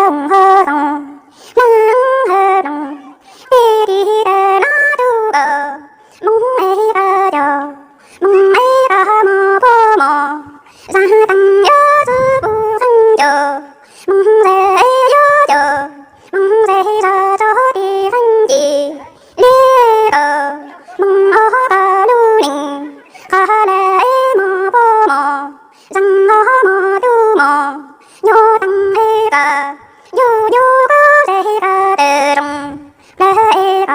동허동 낭허동 띠리를 놔두고 몽매가려 몽매가 뭐보모 사당 여수부 상조 몽세여조 몽세저저디 상지 리로 몽어가 루링 가래에 뭐보모 장어모두모 요당해가 요요고래가 드롱 레가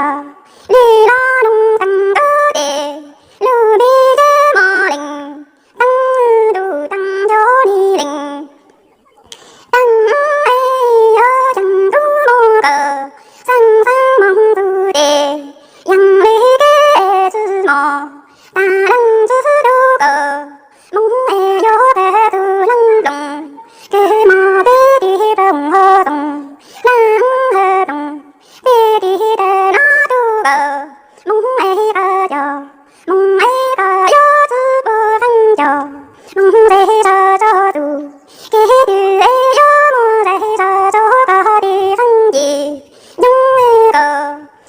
리라농 당그대 루비제 머링 땅으로 땅조리링 땅에여 장두모가 상상멍두대 양리게 주모 따랑주로고 몽에여 배두랑동 그모들이 동허동 낭허동 띠리를 놔두고 몽에가려 몽에가여 주부 상조 몽세저저두 기드에여 모세저저거리 상지 용으로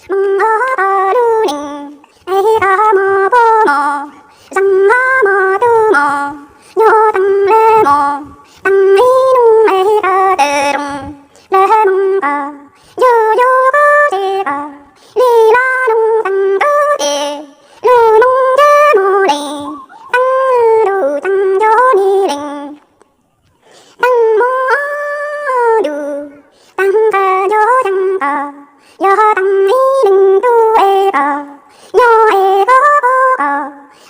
몽어루링 애가 뭐보모 장어모두모 요당레모 땅이농매가 드롱 레몽가 요요고지가 리라농 당그대 루농제모리 땅으로 장조리링 땅모두 땅가요 장가 여당이링 두애가 여애가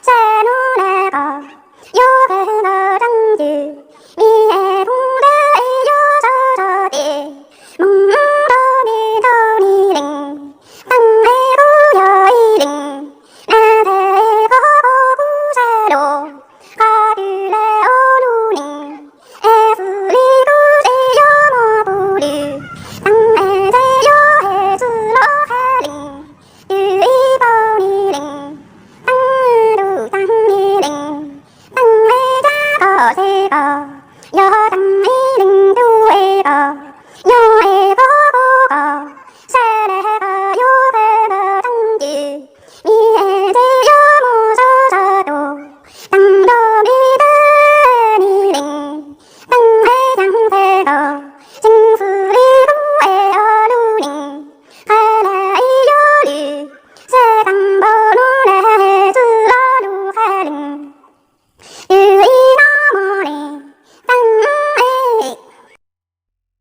새노래가 요괴가 장지 위에 동대에 여저저디 몽더미 더리링 땅에 고여이링 나대가 부세로 가들레 어루링 에브리고 제여머부리 땅에 제여해 주러해링 유이버리링 땅으로 땅이링 땅에 작어세가 여당이링 두애가